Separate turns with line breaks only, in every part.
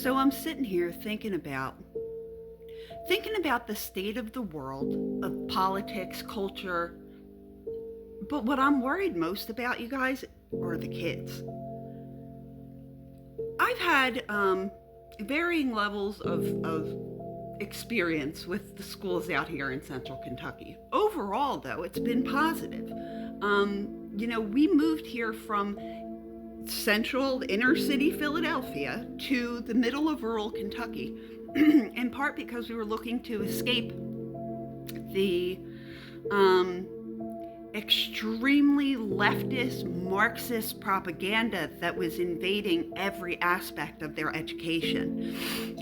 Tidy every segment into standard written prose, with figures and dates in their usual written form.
So I'm sitting here thinking about the state of the world, of politics, culture. But what I'm worried most about, you guys, are the kids. I've had varying levels of experience with the schools out here in central Kentucky. Overall, though, it's been positive. We moved here from central inner city Philadelphia to the middle of rural Kentucky, in part because we were looking to escape the extremely leftist Marxist propaganda that was invading every aspect of their education.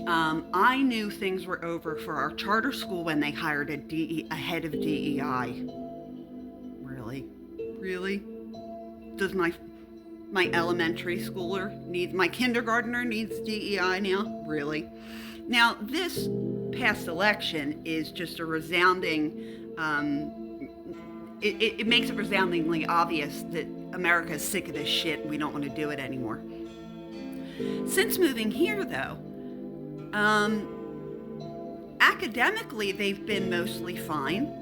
I knew things were over for our charter school when they hired a head of DEI. Really? Does my elementary schooler my kindergartner needs DEI now? Really? Now, this past election is just a resounding, it makes it resoundingly obvious that America is sick of this shit and we don't want to do it anymore. Since moving here, though, academically they've been mostly fine.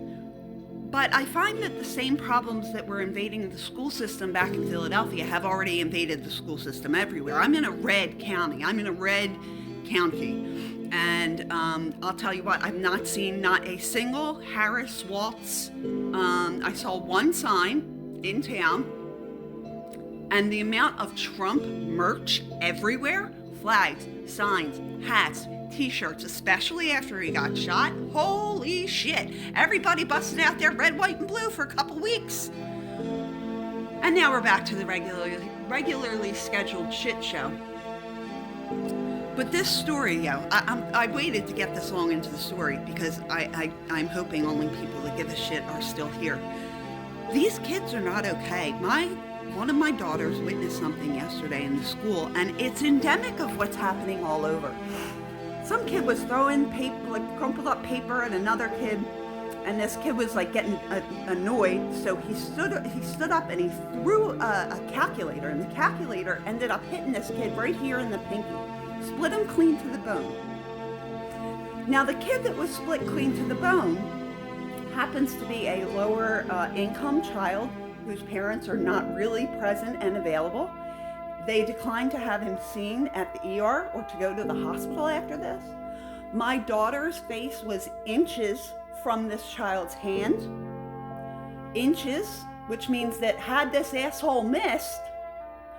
But I find that the same problems that were invading the school system back in Philadelphia have already invaded the school system everywhere. I'm in a red county. And I'll tell you what, I've not seen not a single Harris Waltz. I saw one sign in town, and the amount of Trump merch everywhere, flags, signs, hats, t-shirts, especially after he got shot. Holy shit. Everybody busted out their red, white, and blue for a couple weeks. And now we're back to the regularly scheduled shit show. But this story, I waited to get this long into the story because I'm hoping only people that give a shit are still here. These kids are not okay. One of my daughters witnessed something yesterday in the school, and it's endemic of what's happening all over. Some kid was throwing paper, like crumpled up paper, at another kid, and this kid was like getting annoyed. So he stood up and he threw a calculator, and the calculator ended up hitting this kid right here in the pinky, split him clean to the bone. Now the kid that was split clean to the bone happens to be a lower income child whose parents are not really present and available. They declined to have him seen at the ER or to go to the hospital after this. My daughter's face was inches from this child's hand. Inches, which means that had this asshole missed,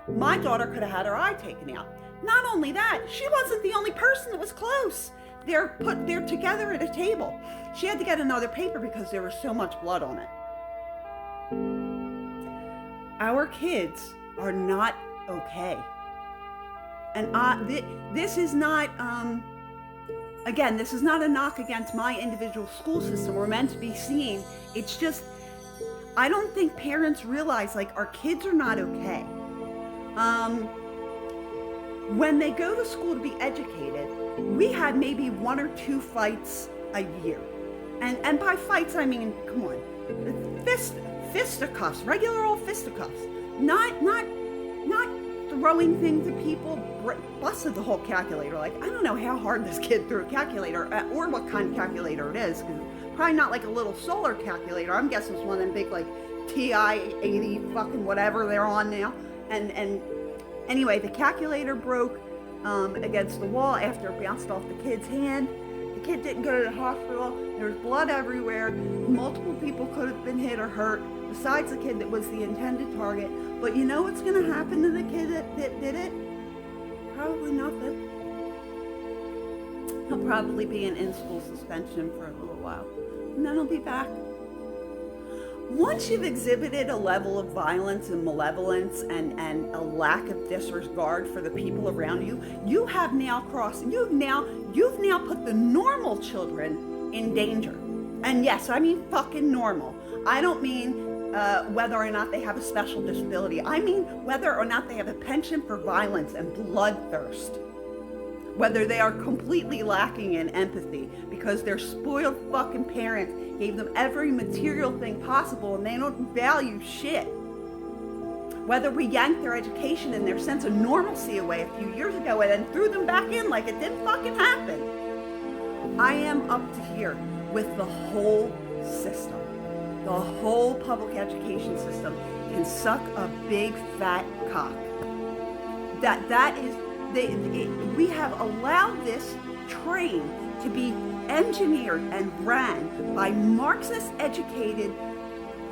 my daughter could have had her eye taken out. Not only that, she wasn't the only person that was close. They're together at a table. She had to get another paper because there was so much blood on it. Our kids are not okay. And this is not, again, this is not a knock against my individual school system. We're meant to be seen. It's just, I don't think parents realize, like, our kids are not okay. When they go to school to be educated, we had maybe 1 or 2 fights a year. And by fights, I mean, come on, fisticuffs, regular old fisticuffs. Not throwing things at people, busted the whole calculator. Like, I don't know how hard this kid threw a calculator, or what kind of calculator it is, because probably not like a little solar calculator. I'm guessing it's one of them big, like, TI-80 fucking whatever they're on now. And anyway, the calculator broke against the wall after it bounced off the kid's hand. The kid didn't go to the hospital. There was blood everywhere. Multiple people could have been hit or hurt, besides the kid that was the intended target. But you know what's going to happen to the kid that did it? Probably nothing. He'll probably be in in-school suspension for a little while, and then he'll be back. Once you've exhibited a level of violence and malevolence and a lack of disregard for the people around you, you've now put the normal children in danger. And yes, I mean fucking normal. I don't mean whether or not they have a special disability. I mean whether or not they have a penchant for violence and bloodthirst. Whether they are completely lacking in empathy because their spoiled fucking parents gave them every material thing possible and they don't value shit. Whether we yanked their education and their sense of normalcy away a few years ago and then threw them back in like it didn't fucking happen. I am up to here with the whole system. The whole public education system can suck a big fat cock. We have allowed this train to be engineered and ran by Marxist-educated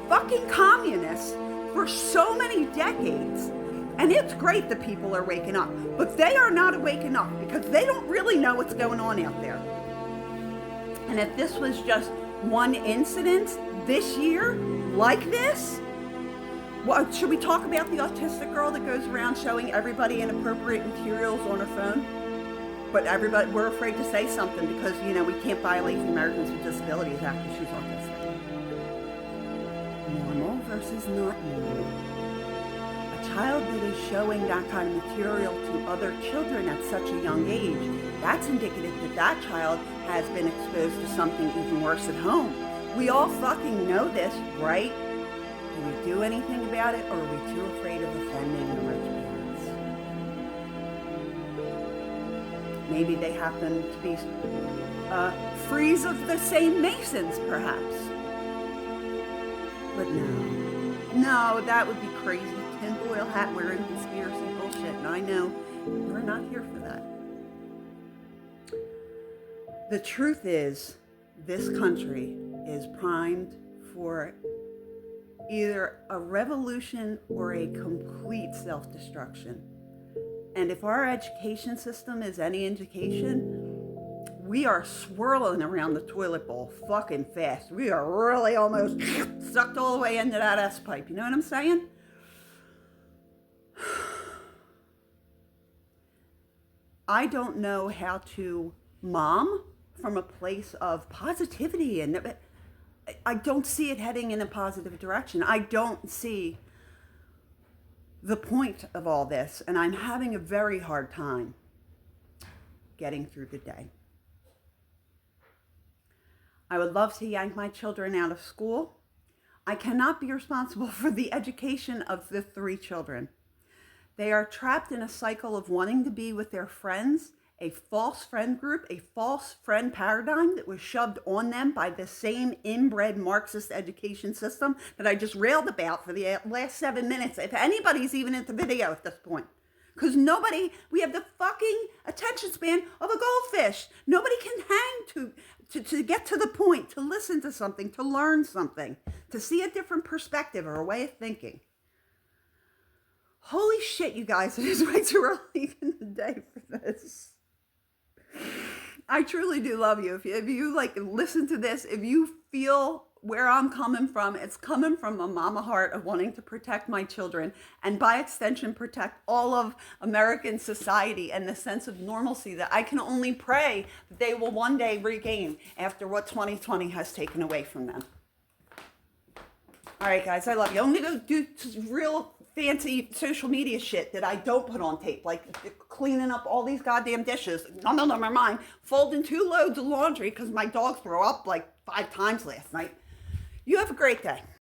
fucking communists for so many decades. And it's great that people are waking up, but they are not waking up because they don't really know what's going on out there. And if this was just one incident this year like this, well, should we talk about the autistic girl that goes around showing everybody inappropriate materials on her phone? But we're afraid to say something because, we can't violate the Americans with Disabilities Act if she's autistic. Normal versus not normal. A child that is showing that kind of material to other children at such a young age, that's indicative that that child has been exposed to something even worse at home. We all fucking know this, right? Do we do anything about it, or are we too afraid of offending the rich parents? Maybe they happen to be friends of the same Masons, perhaps. But no, that would be crazy. Tinfoil hat wearing conspiracy bullshit, and I know you're not here for that. The truth is, this country is primed for either a revolution or a complete self-destruction. And if our education system is any indication, we are swirling around the toilet bowl fucking fast. We are really almost sucked all the way into that S-pipe. You know what I'm saying? I don't know how to mom from a place of positivity, and I don't see it heading in a positive direction. I don't see the point of all this, and I'm having a very hard time getting through the day. I would love to yank my children out of school. I cannot be responsible for the education of the 3 children. They are trapped in a cycle of wanting to be with their friends, a false friend group, a false friend paradigm that was shoved on them by the same inbred Marxist education system that I just railed about for the last 7 minutes, if anybody's even at the video at this point. Because we have the fucking attention span of a goldfish. Nobody can hang to get to the point, to listen to something, to learn something, to see a different perspective or a way of thinking. Holy shit, you guys, it is way too early in the day for this. I truly do love you. If you listen to this, if you feel where I'm coming from, it's coming from a mama heart of wanting to protect my children and by extension protect all of American society and the sense of normalcy that I can only pray that they will one day regain after what 2020 has taken away from them. All right, guys, I love you. I'm going to go do real fancy social media shit that I don't put on tape, like cleaning up all these goddamn dishes. Never mind. Folding 2 loads of laundry because my dog threw up like 5 times last night. You have a great day.